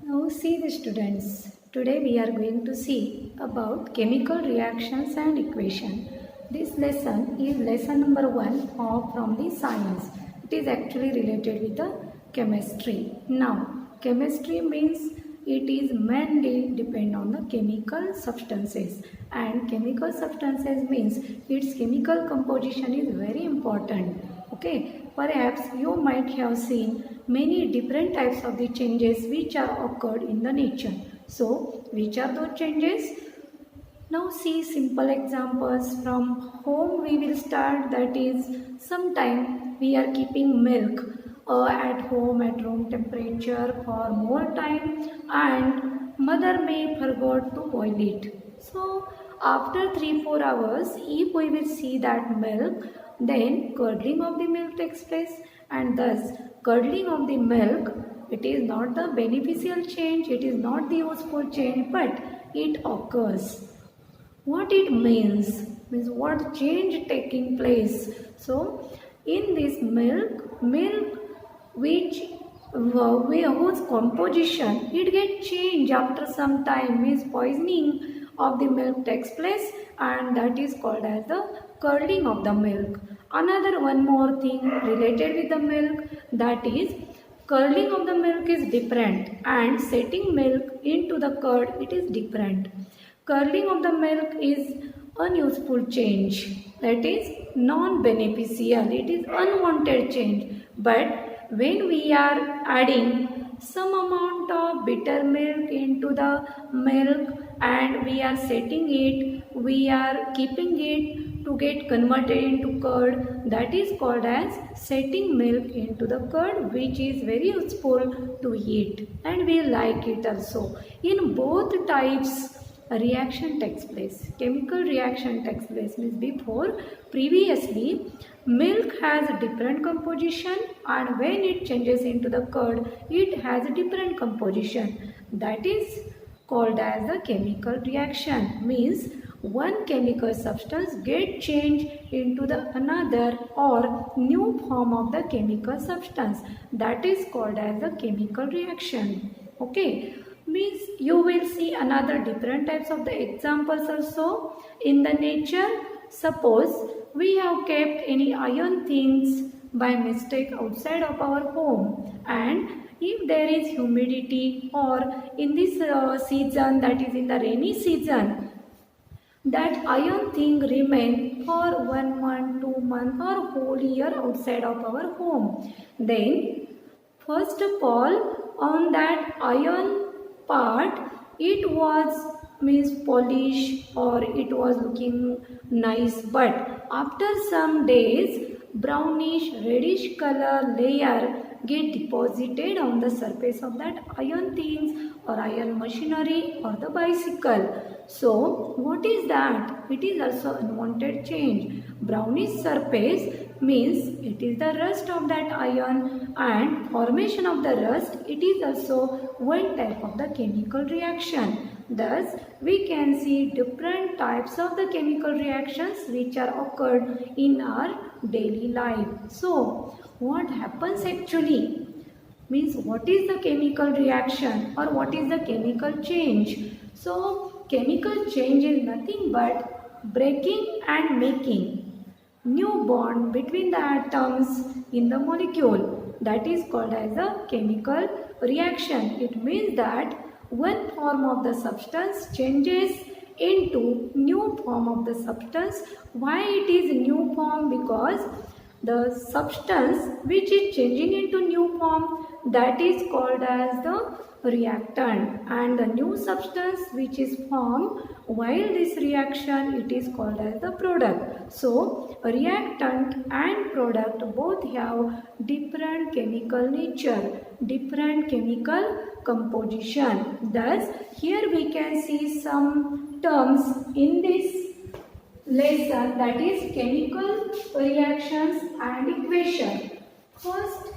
Now see the students. Today we are going to see about chemical reactions and equation. This lesson is lesson number 1 from the science. It is actually related with the chemistry. Now chemistry means it is mainly depend on the chemical substances, and chemical substances means its chemical composition is very important. Okay, perhaps you might have seen many different types of the changes which are occurred in the nature. So, which are those changes? Now see simple examples from home we will start, that is sometime we are keeping milk at home at room temperature for more time, and mother may forgot to boil it. So after 3-4 hours if we will see that milk, then curdling of the milk takes place, and thus curdling of the milk, it is not the beneficial change, it is not the useful change, but it occurs. What it means what change taking place. So in this milk which whose composition it get changed after some time, means poisoning of the milk takes place, and that is called as the curdling of the milk. Another one more thing related with the milk, that is curdling of the milk is different and setting milk into the curd, it is different. Curdling of the milk is unuseful change, that is non-beneficial, it is unwanted change. But when we are adding some amount of bitter milk into the milk and we are setting it, we are keeping it to get converted into curd, that is called as setting milk into the curd, which is very useful to eat and we like it also. In both types a reaction takes place. Chemical reaction takes place means before previously milk has a different composition, and when it changes into the curd it has a different composition. That is called as a chemical reaction, means one chemical substance get changed into the another or new form of the chemical substance. That is called as a chemical reaction. Okay, means you will see another different types of the examples also in the nature. Suppose we have kept any iron things by mistake outside of our home, and if there is humidity or in this season, that is in the rainy season, that iron thing remain for 1 month, 2 months or whole year outside of our home, then first of all on that iron part it was means polish or it was looking nice, but after some days brownish reddish color layer get deposited on the surface of that iron things or iron machinery or the bicycle. So what is that? It is also unwanted change. Brownish surface means it is the rust of that iron, and formation of the rust, it is also one type of the chemical reaction. Thus we can see different types of the chemical reactions which are occurred in our daily life. So what happens actually, means what is the chemical reaction or what is the chemical change? So chemical change is nothing but breaking and making new bond between the atoms in the molecule. That is called as a chemical reaction. It means that one form of the substance changes into new form of the substance. Why it is new form? Because the substance which is changing into new form, that is called as the reactant, and the new substance which is formed while this reaction, it is called as the product. So reactant and product both have different chemical nature, different chemical composition. Thus here we can see some terms in this lesson, that is chemical reactions and equation. First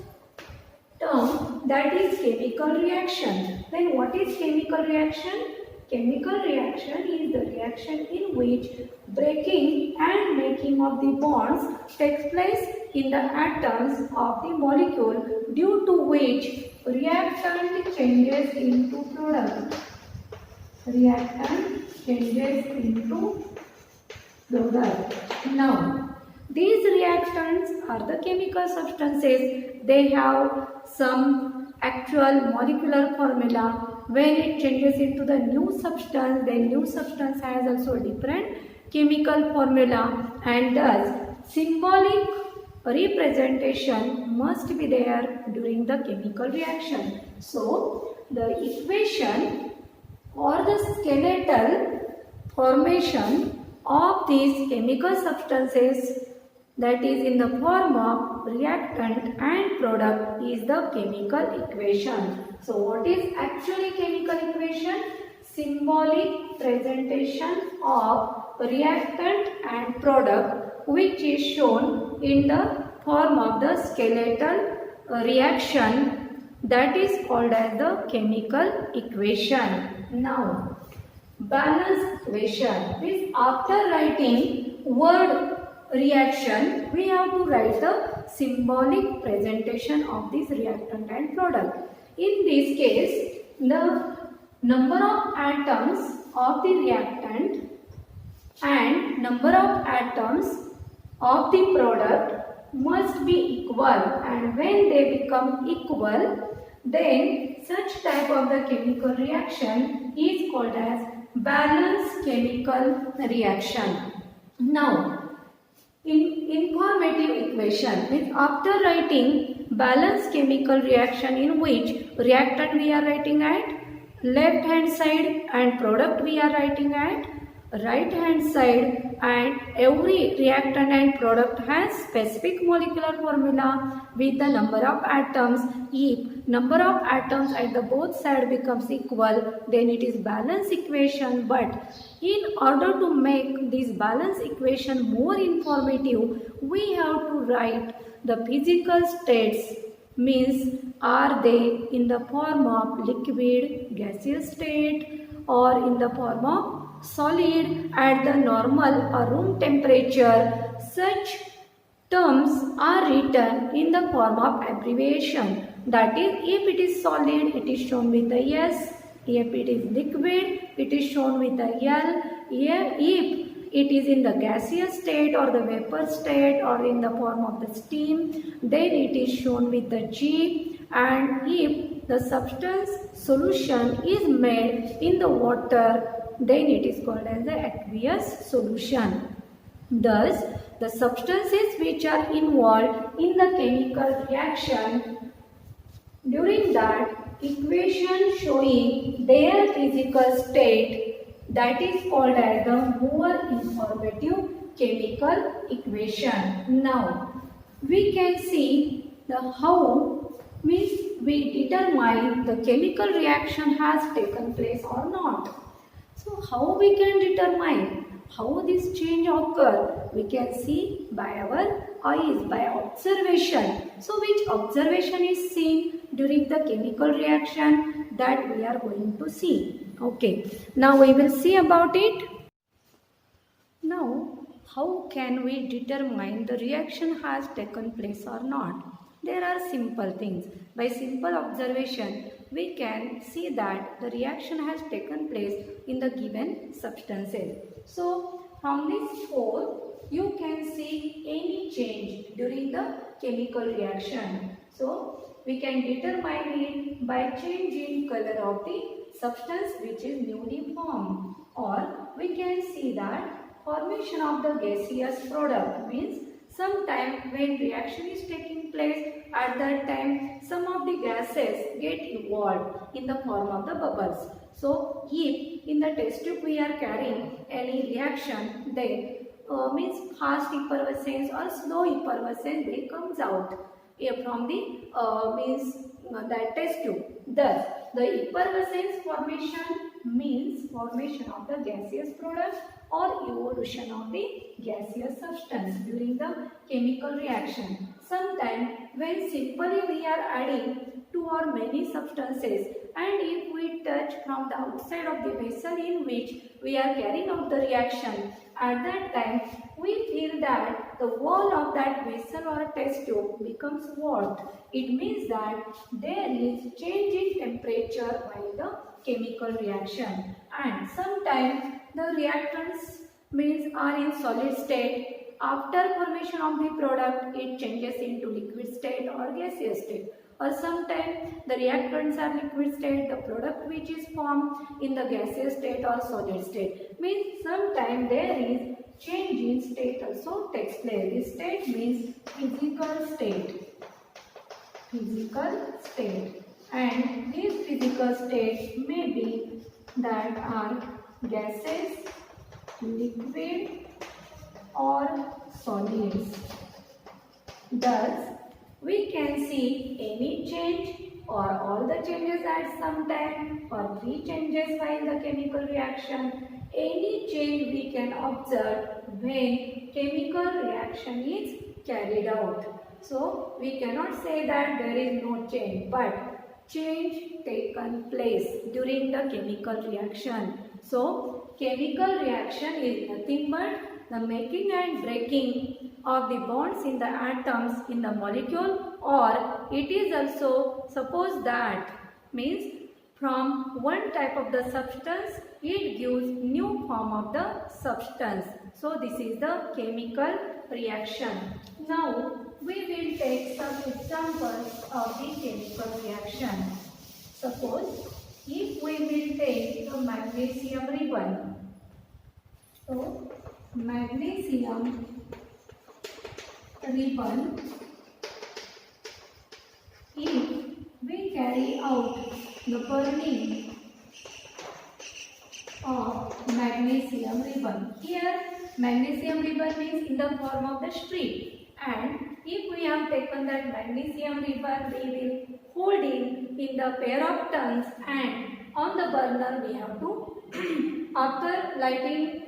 term, that is chemical reaction. Then what is chemical reaction? Chemical reaction is the reaction in which breaking and making of the bonds takes place in the atoms of the molecule, due to which reactant changes into product. Reactant changes into product. Now, these reactants are the chemical substances. They have some actual molecular formula. When it changes into the new substance, then new substance has also different chemical formula, and thus symbolic representation must be there during the chemical reaction. So, the equation or the skeletal formation of these chemical substances, that is in the form of reactant and product, is the chemical equation. So what is actually chemical equation? Symbolic presentation of reactant and product, which is shown in the form of the skeletal reaction, that is called as the chemical equation. Now, balance equation means after writing word reaction, we have to write the symbolic presentation of this reactant and product. In this case, the number of atoms of the reactant and number of atoms of the product must be equal, and when they become equal, then such type of the chemical reaction is called as balanced chemical reaction. Now, in informative equation means after writing balanced chemical reaction, in which reactant we are writing at left hand side and product we are writing at right hand side, and every reactant and product has specific molecular formula with the number of atoms. If number of atoms at the both side becomes equal, then it is balance equation. But in order to make this balance equation more informative, we have to write the physical states, means are they in the form of liquid, gaseous state, or in the form of solid at the normal or room temperature. Such terms are written in the form of abbreviation. That is, if it is solid, it is shown with the S. If it is liquid, it is shown with the L. If it is in the gaseous state or the vapor state or in the form of the steam, then it is shown with the G. And if the substance solution is made in the water, then it is called as the aqueous solution. Thus, the substances which are involved in the chemical reaction, during that equation showing their physical state, that is called as the more informative chemical equation. Now, we can see the how means we determine the chemical reaction has taken place or not. So how we can determine how this change occur? We can see by our eyes, by observation. So which observation is seen during the chemical reaction, that we are going to see. Okay, now we will see about it. Now, how can we determine the reaction has taken place or not? There are simple things. By simple observation, we can see that the reaction has taken place in the given substances. So, from these four, you can see any change during the chemical reaction. So, we can determine it by changing color of the substance which is newly formed, or we can see that formation of the gaseous product, means sometime when reaction is taking place, at that time some of the gases get evolved in the form of the bubbles. So if in the test tube we are carrying any reaction, then means fast effervescence or slow effervescence, they comes out from the that test tube. Thus the effervescence formation means formation of the gaseous product or evolution of the gaseous substance during the chemical reaction. Sometimes when simply we are adding two or many substances, and if we touch from the outside of the vessel in which we are carrying out the reaction, at that time we feel that the wall of that vessel or test tube becomes warped. It means that there is change in temperature while the chemical reaction, and sometimes the reactants means are in solid state. After formation of the product, it changes into liquid state or gaseous state. Or sometimes the reactants are liquid state, the product which is formed in the gaseous state or solid state. Means sometimes there is change in state also takes place. This state means physical state. Physical state. And these physical states may be that are gases, liquid or solids. Thus, we can see any change or all the changes at some time or three changes while the chemical reaction. Any change we can observe when chemical reaction is carried out. So, we cannot say that there is no change, but change taken place during the chemical reaction. So, chemical reaction is nothing but the making and breaking of the bonds in the atoms in the molecule, or it is also suppose that means from one type of the substance it gives new form of the substance. So this is the chemical reaction. Now we will take some examples of the chemical reaction. Suppose if we will take the magnesium ribbon. So magnesium ribbon, if we carry out the burning of magnesium ribbon, here magnesium ribbon means in the form of the strip, and if we have taken that magnesium ribbon, we will hold in the pair of tongues, and on the burner we have to after lighting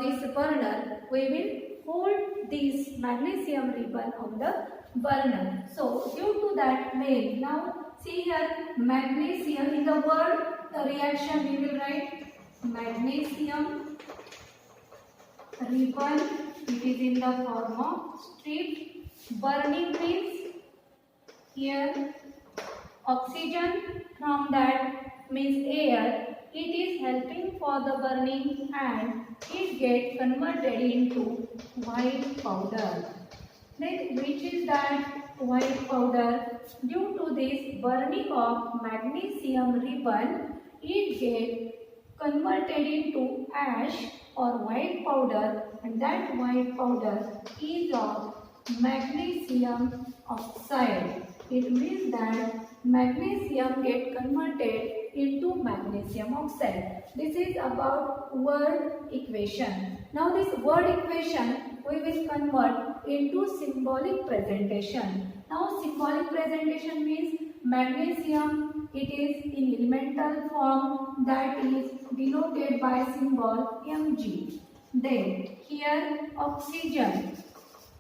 this burner, we will hold this magnesium ribbon on the burner. So due to that main, now see here magnesium in the word the reaction we will write magnesium ribbon. It is in the form of strip. Burning means here oxygen from that means air. It is helping for the burning and it gets converted into white powder. Then which is that white powder? Due to this burning of magnesium ribbon, it gets converted into ash or white powder, and that white powder is of magnesium oxide. It means that magnesium gets converted into magnesium oxide. This is about word equation. Now this word equation we will convert into symbolic presentation. Now symbolic presentation means magnesium, it is in elemental form, that is denoted by symbol Mg. Then here oxygen,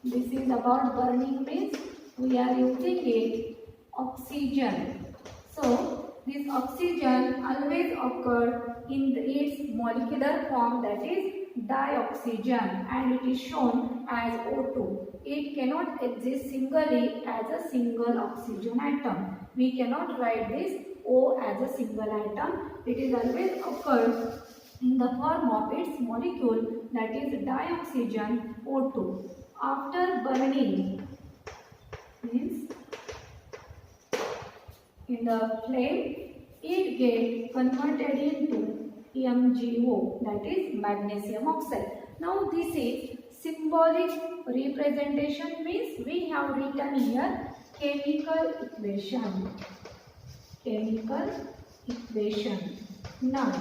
this is about burning means we are using it oxygen. So this oxygen always occurs in its molecular form, that is dioxygen, and it is shown as O2. It cannot exist singly as a single oxygen atom. We cannot write this O as a single atom. It is always occurs in the form of its molecule, that is dioxygen O2. After burning means in the flame, it gets converted into MgO, that is magnesium oxide. Now this is symbolic representation means we have written here chemical equation. Chemical equation. Now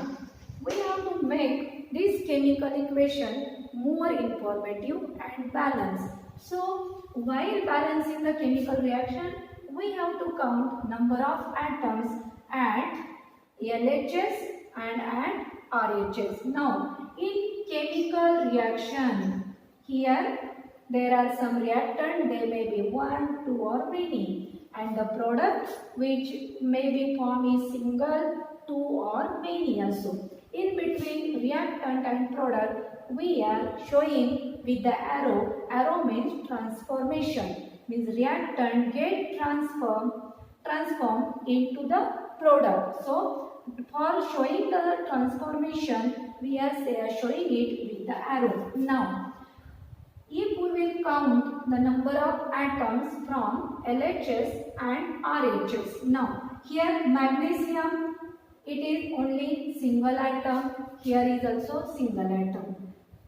we have to make this chemical equation more informative and balanced. So while balancing the chemical reaction, we have to count number of atoms at LHS and at RHS. Now in chemical reaction, here there are some reactant, they may be 1, 2 or many, and the product which may be formed is single, 2 or many also. In between reactant and product, we are showing with the arrow. Arrow means transformation. Means reactant get transformed into the product. So for showing the transformation, we are showing it with the arrow. Now, if we will count the number of atoms from LHS and RHS. Now, here magnesium, it is only single atom. Here is also single atom.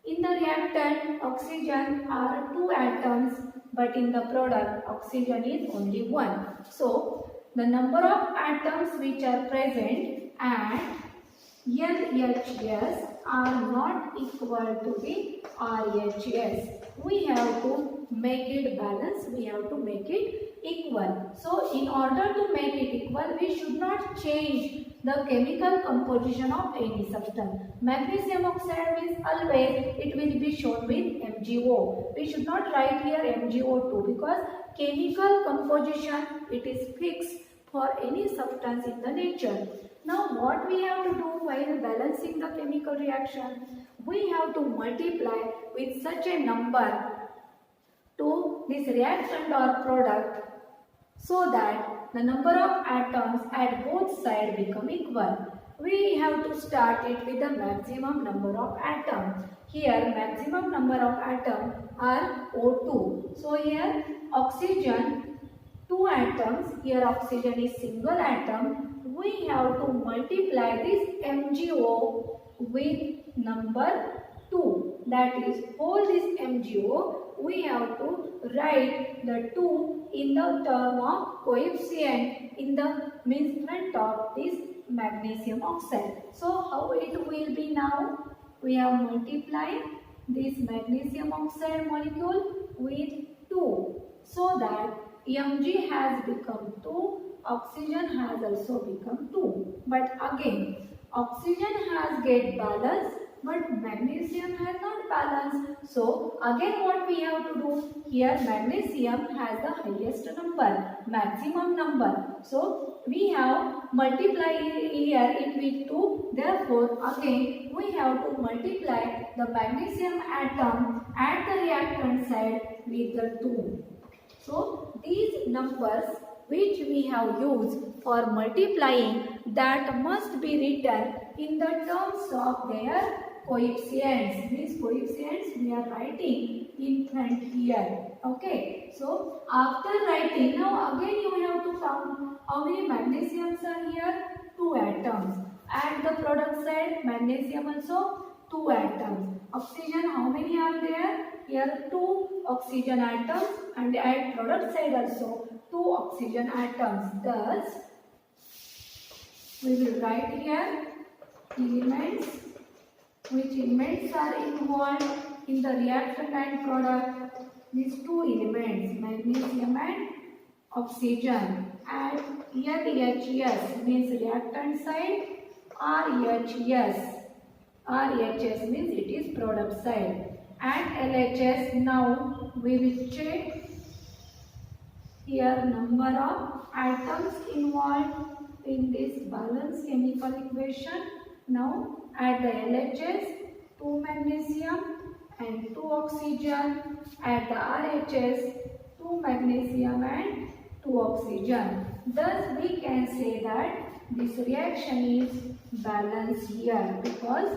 In the reactant, oxygen are 2 atoms, but in the product, oxygen is only 1. So, the number of atoms which are present at LHS are not equal to the RHS. We have to make it balance, we have to make it equal. So, in order to make it equal, we should not change the chemical composition of any substance. Magnesium oxide means always it will be shown with MgO. We should not write here MgO2 because chemical composition, it is fixed for any substance in the nature. Now what we have to do while balancing the chemical reaction? We have to multiply with such a number to this reactant or product so that the number of atoms at both sides become equal. We have to start it with the maximum number of atoms. Here maximum number of atoms are O2. So here oxygen 2 atoms, here oxygen is single atom. We have to multiply this MgO with number 2. That is, whole this MgO, we have to write the 2 in the term of coefficient in the means front of this magnesium oxide. So how it will be now? We have multiplied this magnesium oxide molecule with 2 so that Mg has become 2, oxygen has also become 2. But again, oxygen has get balance, but magnesium has not balanced. So again what we have to do? Here magnesium has the highest number, maximum number. So we have multiply here it with 2. Therefore again we have to multiply the magnesium atom at the reactant side with the 2. So these numbers which we have used for multiplying, that must be written in the terms of their coefficients. These coefficients we are writing in front here. Okay. So after writing, now again you have to count how many magnesiums are here? 2 atoms. At the product side, magnesium also 2 atoms. Oxygen, how many are there? Here 2 oxygen atoms, and at product side also 2 oxygen atoms. Thus, we will write here elements. Which elements are involved in the reactant and product? These 2 elements, magnesium and oxygen. And LHS means reactant side, RHS means it is product side. And LHS, now we will check here number of atoms involved in this balanced chemical equation. Now at the LHS, 2 magnesium and 2 oxygen. At the RHS, 2 magnesium and 2 oxygen. Thus we can say that this reaction is balanced here because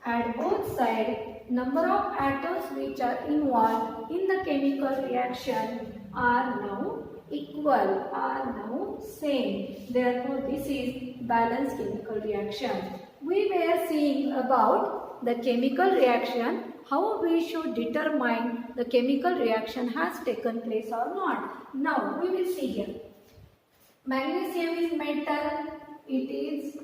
at both sides number of atoms which are involved in the chemical reaction are now equal, are now same. Therefore this is balanced chemical reaction. We were seeing about the chemical reaction, how we should determine the chemical reaction has taken place or not. Now we will see here. Magnesium is metal, it is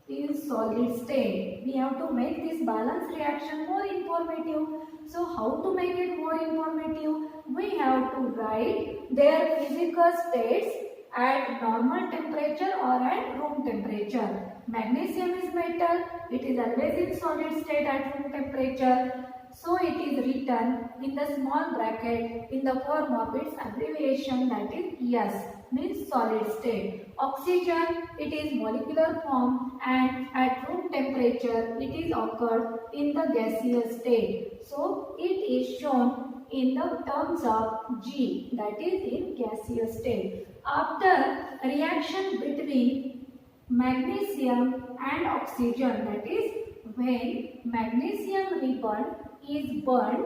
in solid state. We have to make this balanced reaction more informative. So how to make it more informative? We have to write their physical states at normal temperature or at room temperature. Magnesium is metal, it is always in solid state at room temperature. So it is written in the small bracket in the form of its abbreviation, that is S. means solid state. Oxygen, it is molecular form and at room temperature it is occurred in the gaseous state. So it is shown in the terms of G, that is in gaseous state. After reaction between magnesium and oxygen, that is when magnesium ribbon is burned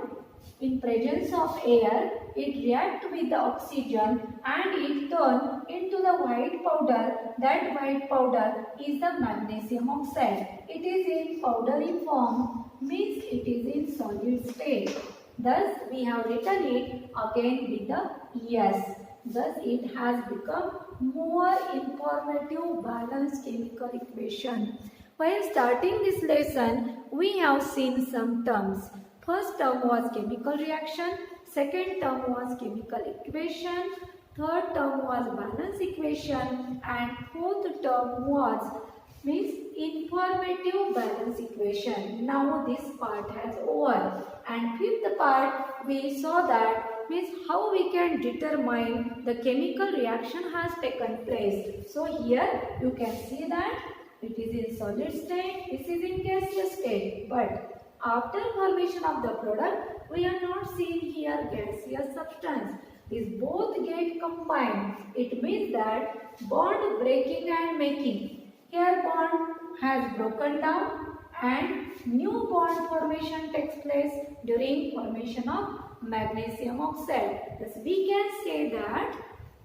in presence of air, it reacts with the oxygen and it turns into the white powder. That white powder is the magnesium oxide. It is in powdery form, means it is in solid state. Thus we have written it again with the S. Thus it has become more informative balanced chemical equation. While starting this lesson, we have seen some terms. First term was chemical reaction, second term was chemical equation, third term was balance equation, and fourth term was means informative balance equation. Now this part has over, and fifth part we saw that means how we can determine the chemical reaction has taken place. So here you can see that it is in solid state, this is in gaseous state, but after formation of the product, we are not seeing here gaseous substance. These both get combined. It means that bond breaking and making. Here bond has broken down and new bond formation takes place during formation of magnesium oxide. Thus we can say that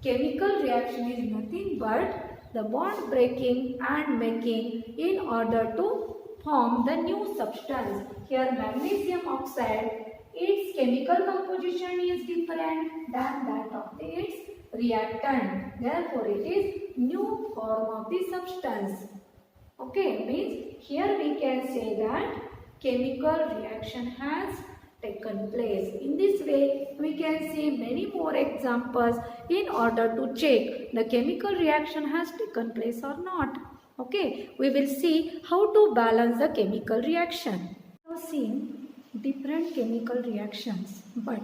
chemical reaction is nothing but the bond breaking and making in order to form the new substance. Here magnesium oxide, its chemical composition is different than that of its reactant. Therefore it is new form of the substance. Okay, means here we can say that chemical reaction has taken place. In this way we can see many more examples in order to check the chemical reaction has taken place or not. Okay, we will see how to balance the chemical reaction. We have seen different chemical reactions, but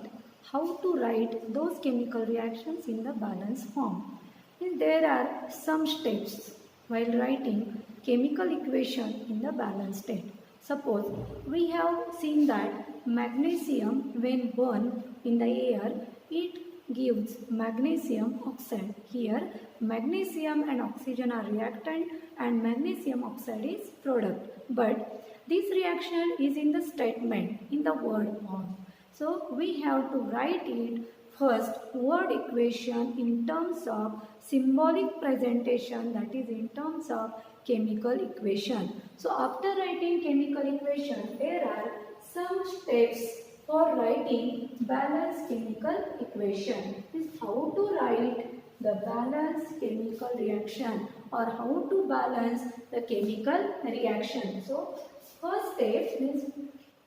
how to write those chemical reactions in the balance form. And there are some steps while writing chemical equation in the balance state. Suppose we have seen that magnesium when burned in the air, it gives magnesium oxide. Here magnesium and oxygen are reactant and magnesium oxide is product. But this reaction is in the statement, in the word form. So we have to write it first word equation in terms of symbolic presentation, that is in terms of chemical equation. So after writing chemical equation, there are some steps for writing balanced chemical equation. Is how to write the balanced chemical reaction or how to balance the chemical reaction. So first step means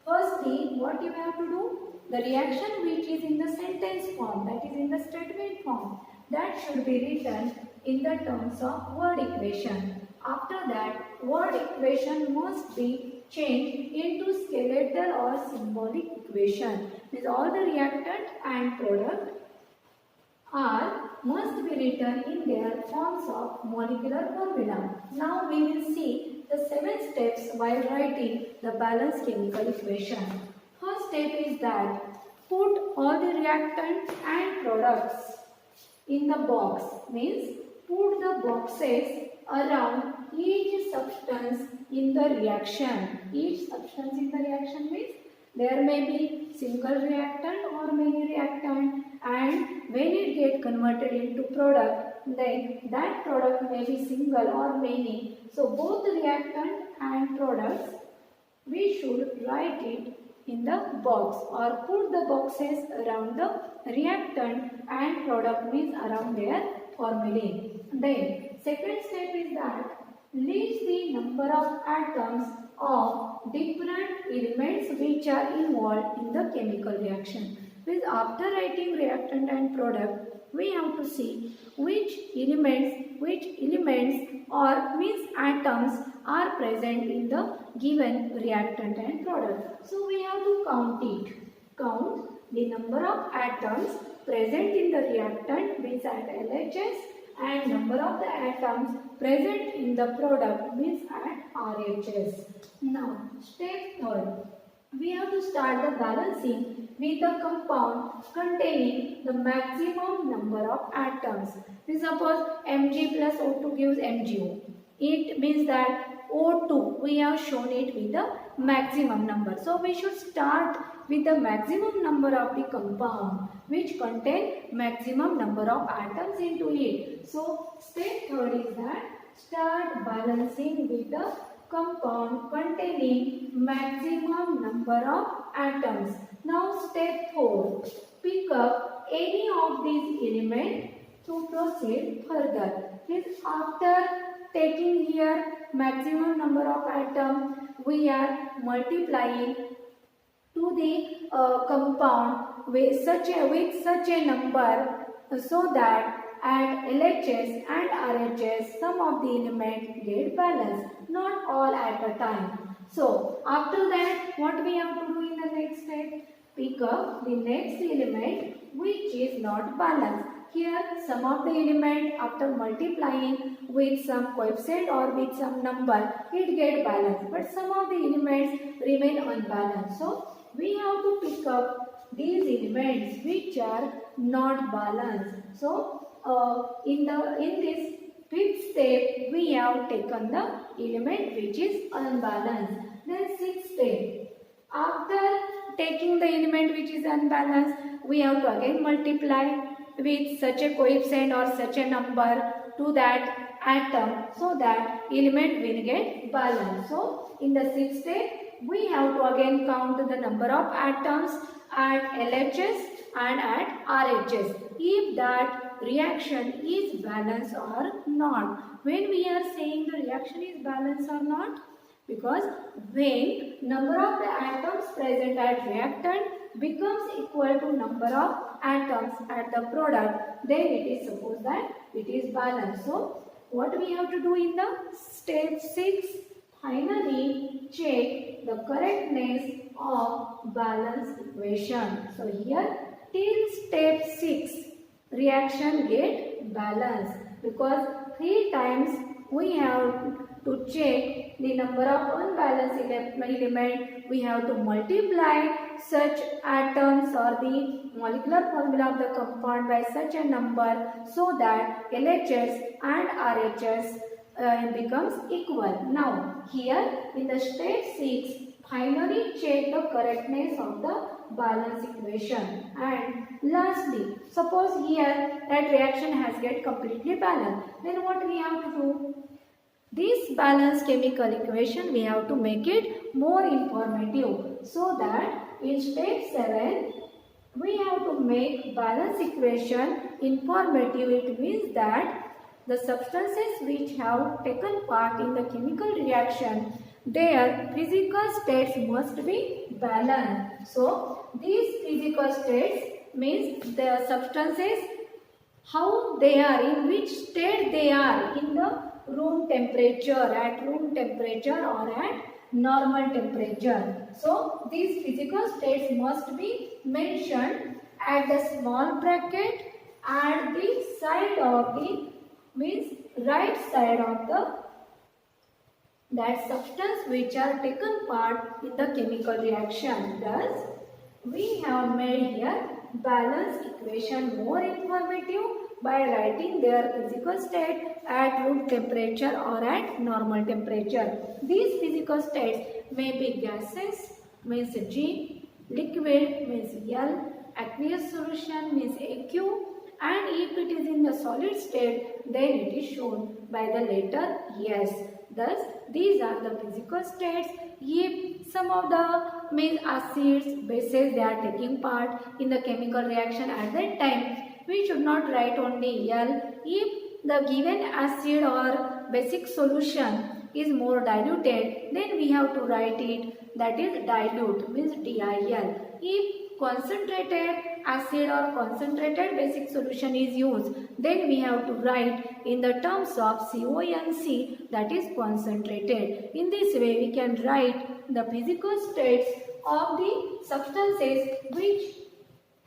firstly what you have to do, the reaction which is in the sentence form, that is in the statement form, that should be written in the terms of word equation. After that, word equation must be changed into skeletal or symbolic equation. Means all the reactant and product must be written in their forms of molecular formula. Now we will see the 7 steps while writing the balanced chemical equation. First step is that put all the reactants and products in the box, means put the boxes around each substance in the reaction. Each substance in the reaction means there may be single reactant or many reactant, and when it get converted into product, then that product may be single or many. So both reactant and products, we should write it in the box or put the boxes around the reactant and product, means around their formulae. Then second step is that list the number of atoms of different elements which are involved in the chemical reaction. Means after writing reactant and product, we have to see which elements or means atoms are present in the given reactant and product. So we have to count it. Count the number of atoms present in the reactant, means at LHS, and number of the atoms present in the product means at RHS. Now, step third. We have to start the balancing with a compound containing the maximum number of atoms. We suppose Mg plus O2 gives MgO. It means that O2, we have shown it with the maximum number. So we should start with the maximum number of the compound which contain maximum number of atoms into it. So step third is that start balancing with the compound containing maximum number of atoms. Now step 4. Pick up any of these elements to proceed further. Means after taking here maximum number of atoms, we are multiplying to the compound with such a number so that at LHS and RHS some of the elements get balanced, not all at a time. So after that, what we have to do in the next step? Pick up the next element which is not balanced. Here some of the element after multiplying with some coefficient or with some number, it get balanced, but some of the elements remain unbalanced. So we have to pick up these elements which are not balanced. So in this fifth step, we have taken the element which is unbalanced. Then sixth step, after taking the element which is unbalanced, we have to again multiply with such a coefficient or such a number to that atom so that element will get balanced. So in the sixth step, we have to again count the number of atoms at LHS and at RHS if that reaction is balanced or not. When we are saying the reaction is balanced or not? Because when number of the atoms present at reactant becomes equal to number of atoms at the product, then it is supposed that it is balanced. So what we have to do in the step 6? Finally check the correctness of balance equation. So here till step 6 reaction get balanced because 3 times we have to check the number of unbalanced element. We have to multiply such atoms or the molecular formula of the compound by such a number so that LHS and RHS becomes equal. Now here in the step 6, finally check the correctness of the balance equation. And lastly, suppose here that reaction has get completely balanced. Then what we have to do? This balanced chemical equation we have to make it more informative so that in step 7 we have to make balance equation informative. It means that the substances which have taken part in the chemical reaction, their physical states must be balanced. So these physical states means the substances, how they are, in which state they are in the room temperature, at room temperature or at normal temperature. So these physical states must be mentioned at the small bracket at the side of the, means right side of the that substance which are taken part in the chemical reaction. Thus we have made here balance equation more informative by writing their physical state at room temperature or at normal temperature. These physical states may be gases means G, liquid means L, aqueous solution means AQ, and if it is in the solid state, then it is shown by the letter S. Thus these are the physical states. If some of the means acids, bases, they are taking part in the chemical reaction at that time, we should not write only L. If the given acid or basic solution is more diluted, then we have to write it that is dilute means DIL. If concentrated acid or concentrated basic solution is used, then we have to write in the terms of CONC, that is concentrated. In this way we can write the physical states of the substances which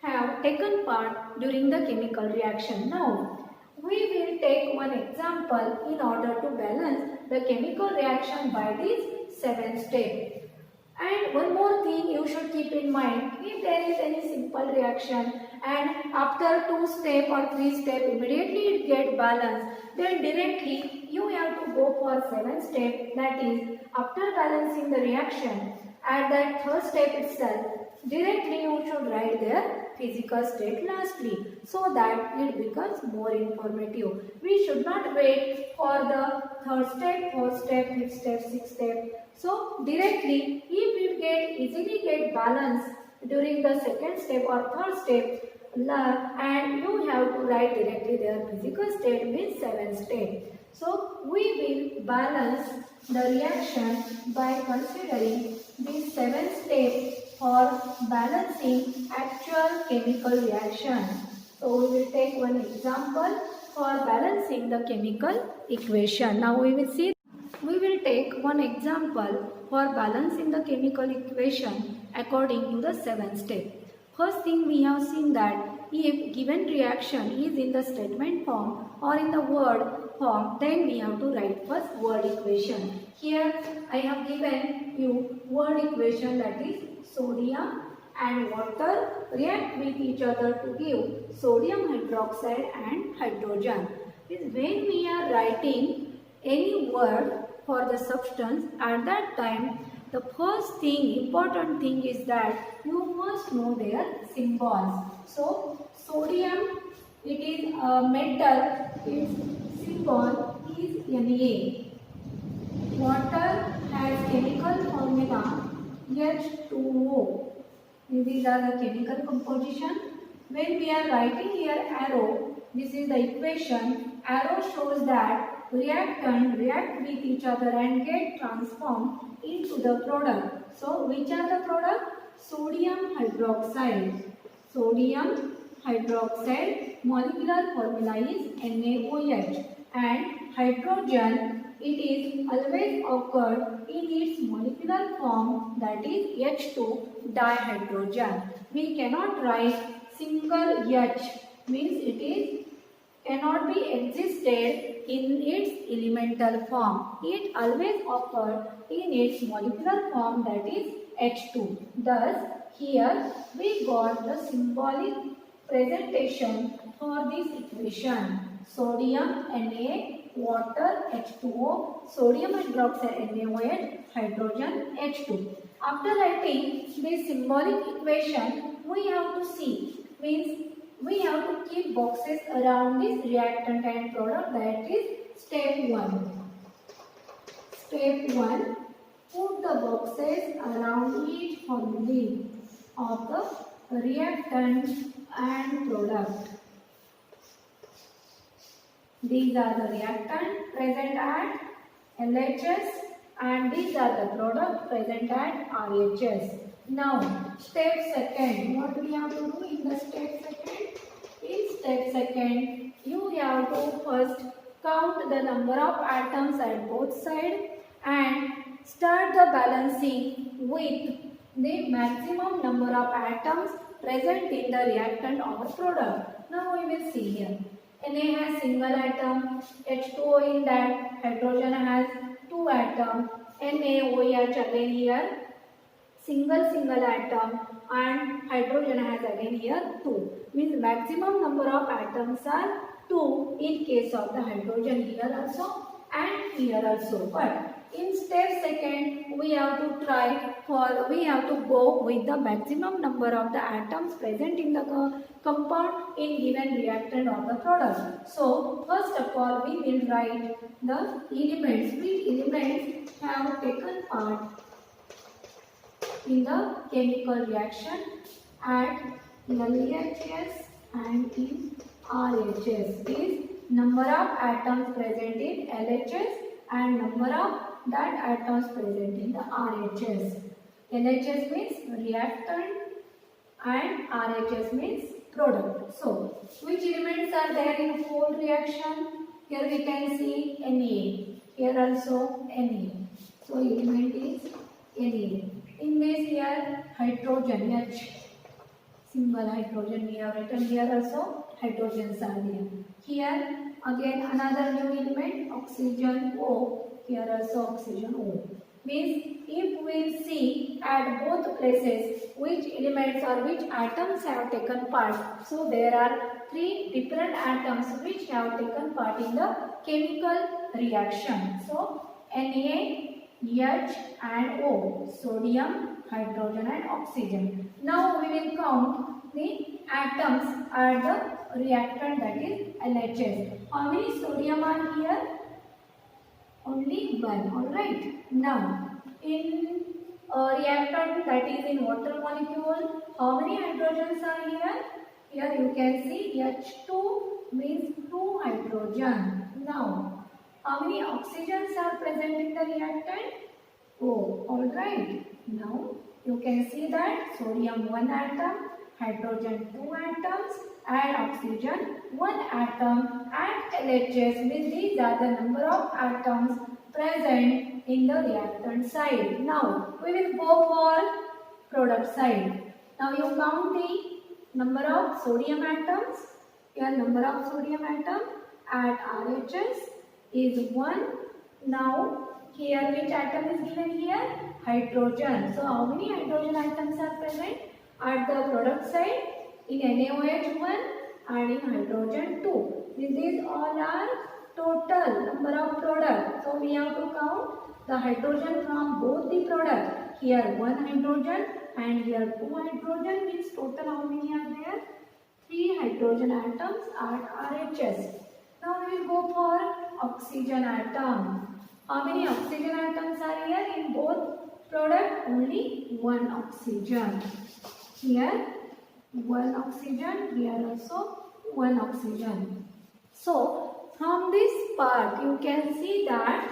have taken part during the chemical reaction. Now we will take one example in order to balance the chemical reaction by these 7 steps. And one more thing you should keep in mind, if there is any simple reaction and after 2 step or 3 step immediately it get balanced, then directly you have to go for 7 step, that is after balancing the reaction at that third step itself, directly you should write their physical state lastly, so that it becomes more informative. We should not wait for the third step, fourth step, fifth step, sixth step. So directly, if it easily get balanced during the second step or third step, and you have to write directly their physical state means 7 step. So we will balance the reaction by considering these 7 steps for balancing actual chemical reaction. So we will take one example for balancing the chemical equation. Now we will see. We will take one example for balancing the chemical equation according to the 7 step. First thing we have seen that if given reaction is in the statement form or in the word form, then we have to write first word equation. Here I have given you word equation, that is sodium and water react with each other to give sodium hydroxide and hydrogen. When we are writing any word for the substance, at that time the first thing, important thing is that you must know their symbols. So sodium, it is a metal, its symbol is Na. Water has chemical formula H2O. These are the chemical composition. When we are writing here arrow, this is the equation. Arrow shows that reactant react with each other and get transformed into the product. So which are the product? Sodium hydroxide. Sodium hydroxide molecular formula is NaOH, and hydrogen, it is always occurred in its molecular form, that is H2 dihydrogen. We cannot write single H, means it is cannot be existed in its elemental form. It always occurs in its molecular form, that is H2. Thus, here we got the symbolic presentation for this equation. Sodium Na, water H2O, sodium hydroxide NaOH, hydrogen H2. After writing this symbolic equation, we have to see, means we have to keep boxes around this reactant and product, that is step 1. Step 1, put the boxes around each formulae of the reactant and product. These are the reactant present at LHS and these are the product present at RHS. Now, step 2, what we have to do in the step 2? In step 2, you have to first count the number of atoms at both sides and start the balancing with the maximum number of atoms present in the reactant or product. Now we will see here. Na has single atom, H2O in that, hydrogen has 2 atoms, NaOH again here single atom, and hydrogen has again here 2. Means maximum number of atoms are 2 in case of the hydrogen here also and here also. But in step 2, we have to go with the maximum number of the atoms present in the compound in given reactant or the product. So first of all, we will write the elements. Which elements have taken part in the chemical reaction at LHS and in RHS. Is number of atoms present in LHS and number of that atoms present in the RHS. LHS means reactant and RHS means product. So, which elements are there in whole reaction? Here we can see Na. Here also Na. So, element is Na. In this here hydrogen H. Single hydrogen we have written here also. Hydrogens are there. Here Again another new element, oxygen O. Here also oxygen O. Means if we see at both places which elements or which atoms have taken part. So there are three different atoms which have taken part in the chemical reaction. So Na, H and O, sodium, hydrogen and oxygen. Now we will count the atoms at the reactant, that is LHS. How many sodium are here? Only one. Alright. Now in reactant, that is in water molecule, how many hydrogens are here? Here you can see H2 means 2 hydrogen. Now how many oxygens are present in the reactant? Oh, alright. Now you can see that sodium 1 atom, hydrogen 2 atoms and oxygen 1 atom at LHS. With these are the number of atoms present in the reactant side. Now we will go for product side. Now you count the number of sodium atoms. Your number of sodium atom at RHS is 1. Now here which atom is given here? Hydrogen. So how many hydrogen atoms are present at the product side? In NaOH 1 and in hydrogen 2. These all are total number of product. So we have to count the hydrogen from both the product. Here 1 hydrogen and here 2 hydrogen, means total how many are there? 3 hydrogen atoms at RHS. Now we will go for oxygen atom. How many oxygen atoms are here in both product? Only 1 oxygen. Here 1 oxygen, here also 1 oxygen. So from this part you can see that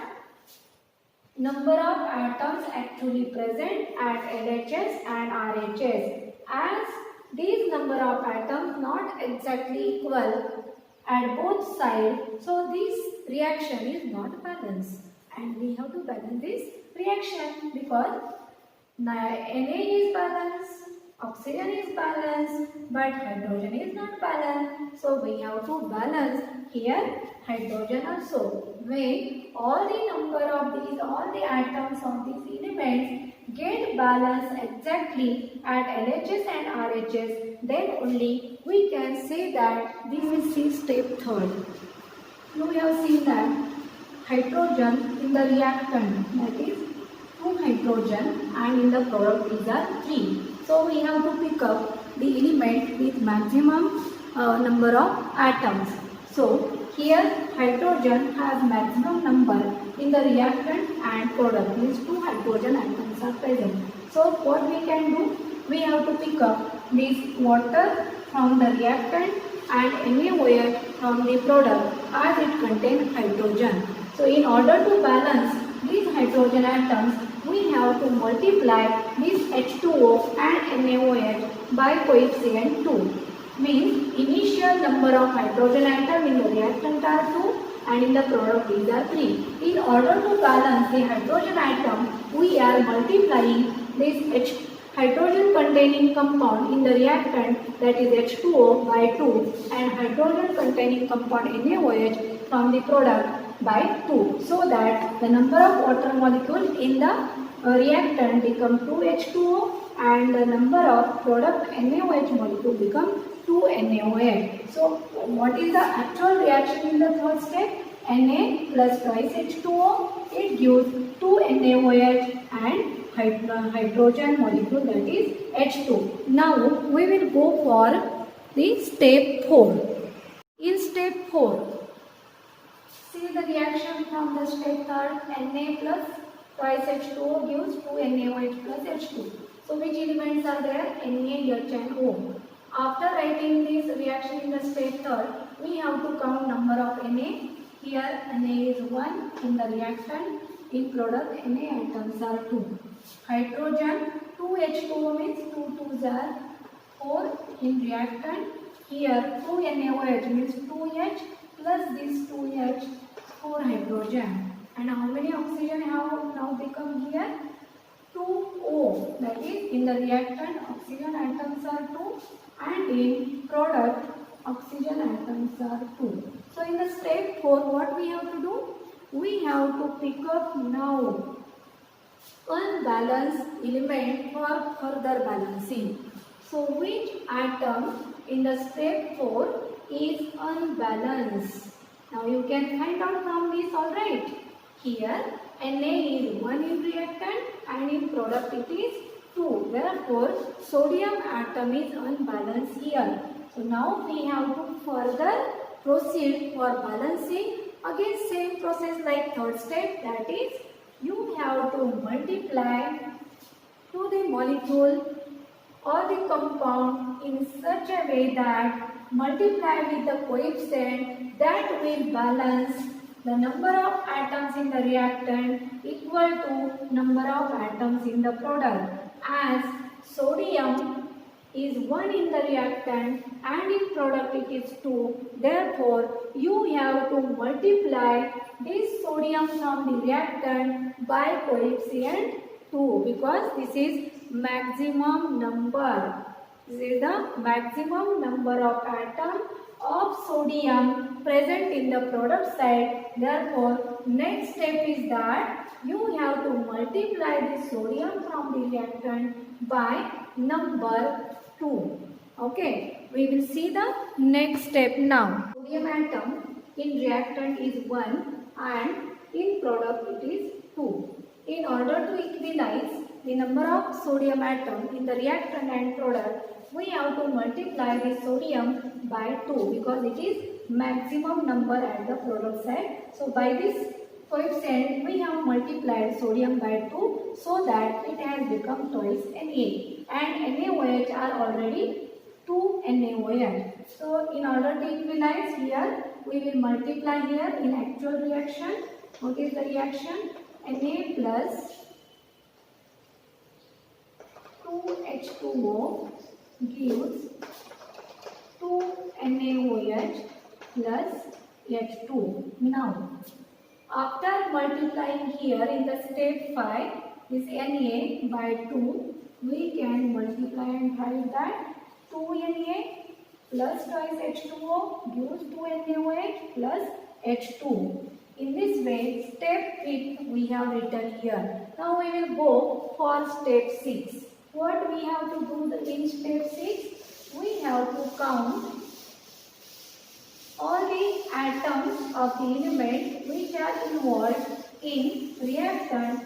number of atoms actually present at LHS and RHS. As these number of atoms not exactly equal at both sides, so this reaction is not balanced. And we have to balance this reaction because Na is balanced, oxygen is balanced, but hydrogen is not balanced. So we have to balance here hydrogen also. When all the number of these, all the atoms of these elements get balanced exactly at LHS and RHS, then only we can say that this is the step third. Now we have seen that hydrogen in the reactant, that is 2 hydrogen, and in the product these are 3. So we have to pick up the element with maximum number of atoms. So here hydrogen has maximum number in the reactant and product, means 2 hydrogen atoms are present. So what we can do? We have to pick up this water from the reactant and NaOH from the product as it contains hydrogen. So in order to balance these hydrogen atoms, we have to multiply this H2O and NaOH by coefficient 2. Means initial number of hydrogen atoms in the reactant are 2 and in the product these are 3. In order to balance the hydrogen atom, we are multiplying this hydrogen containing compound in the reactant, that is H2O, by 2 and hydrogen containing compound NaOH from the product by 2, so that the number of water molecules in the reactant become 2H2O and the number of product NaOH molecule become 2NaOH. So what is the actual reaction in the third step? Na plus twice H2O, it gives 2NaOH and hydrogen molecule, that is H2. Now we will go for the step 4. In step 4, see the reaction from the step 3rd, Na plus twice H2O gives 2NaOH plus H2. So which elements are there? Na, H and O. After writing this reaction in the step 3rd, we have to count number of Na. Here Na is 1 in the reactant, in product Na atoms are 2. Hydrogen 2H2O means 2 2s are 4 in reactant. Here 2NaOH means 2H plus this 2H, 4 hydrogen. And how many oxygen have now become here? 2O. That is in the reactant oxygen atoms are 2 and in product oxygen atoms are 2. So in the step 4, what we have to do? We have to pick up now unbalanced element for further balancing. So which atom in the step 4 is unbalanced? Now you can find out from this, alright. Here Na is 1 in reactant and in product it is 2. Therefore sodium atom is unbalanced here. So now we have to further proceed for balancing. Again same process like third step, that is you have to multiply to the molecule or the compound in such a way that multiply with the coefficient that will balance the number of atoms in the reactant equal to number of atoms in the product. As sodium is 1 in the reactant and in product it is 2. Therefore, you have to multiply this sodium from the reactant by coefficient 2 because this is maximum number. This is the maximum number of atoms of sodium present in the product side. Therefore, next step is that you have to multiply the sodium from the reactant by number 2. Okay, we will see the next step now. Sodium atom in reactant is 1 and in product it is 2. In order to equalize the number of sodium atom in the reactant and product, we have to multiply the sodium by 2 because it is maximum number at the product side. So by this coefficient we have multiplied sodium by 2 so that it has become twice Na, and NaOH are already 2 NaOH. So in order to equalize here, we will multiply here in actual reaction. What is the reaction? Na plus 2H2O gives 2 NaOH plus H2. Now, after multiplying here in the step 5, this Na by 2, we can multiply and write that 2 Na plus twice H2O gives 2 NaOH plus H2. In this way, step 5 we have written here. Now we will go for step 6. What we have to do in step 6? We have to count all the atoms of the element which are involved in reactant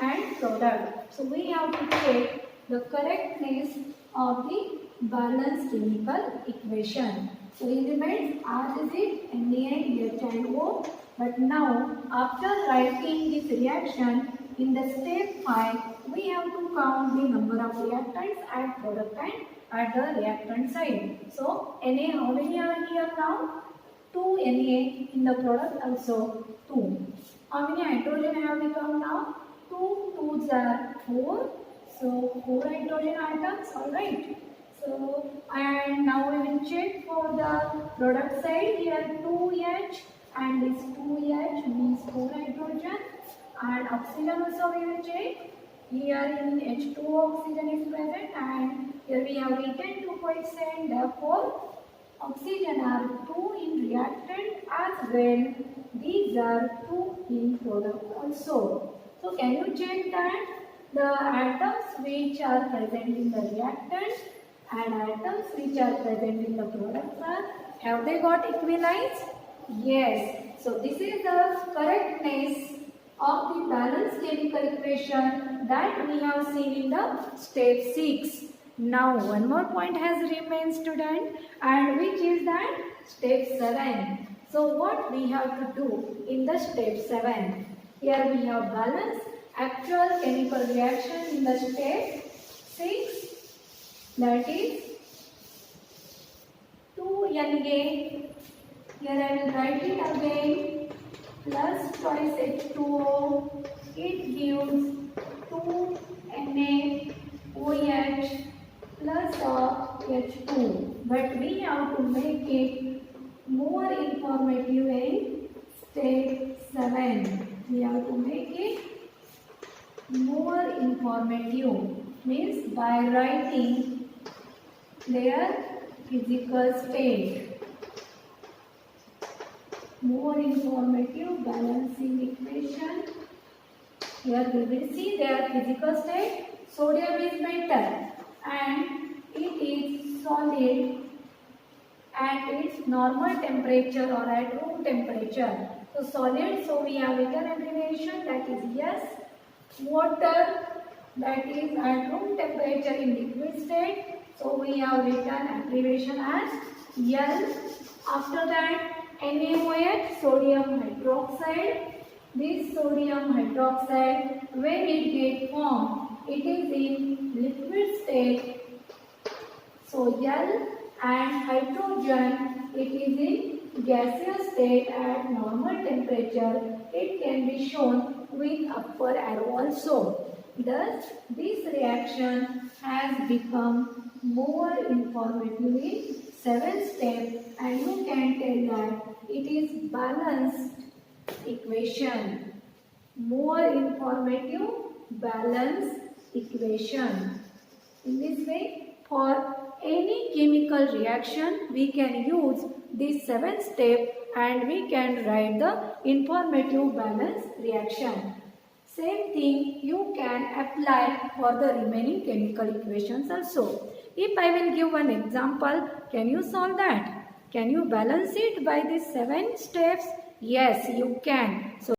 and product. So we have to check the correctness of the balanced chemical equation. So elements are is Na, H and O. But now after writing this reaction in the step 5, we have to count the number of reactants at product and at the reactant side. So Na, how many are here now? 2 Na, in the product also 2. How many hydrogen have become now? 2 2s are 4. So 4 hydrogen atoms, alright. So and now we will check for the product side. Here 2H and this 2H means 4 hydrogen, and oxygen also we will check. Here in H2O oxygen is present, and here we have written 2 coefficient. Therefore oxygen are 2 in reactant as well. These are 2 in product also. So can you check that the atoms which are present in the reactant and atoms which are present in the product have they got equalized? Yes. So this is the correctness of the balanced chemical equation that we have seen in the step 6. Now one more point has remained, student, and which is that step 7. So what we have to do in the step 7? Here we have balanced actual chemical reaction in the step 6, that is 2 Na. Here I will write it again, plus twice H2O, it gives 2 NaOH plus of H2. But we have to make it more informative in step 7. We have to make it more informative, means by writing their physical state. more informative balancing equation. Here we will see their physical state. Sodium is metal and it is solid at its normal temperature or at room temperature. So solid, so we have written abbreviation that is yes. Water, that is at room temperature in liquid state. So we have written abbreviation as L. After that, NaOH, sodium hydroxide. This sodium hydroxide, when it gets formed, it is in liquid state. So L, and hydrogen, it is in gaseous state at normal temperature. It can be shown with upper arrow also. Thus, this reaction has become more informative in 7 steps, and you can tell that it is balanced equation. More informative balanced equation. In this way, for any chemical reaction, we can use this 7 step and we can write the informative balance reaction. Same thing you can apply for the remaining chemical equations also. If I will give one example, can you solve that? Can you balance it by these 7 steps? Yes, you can. So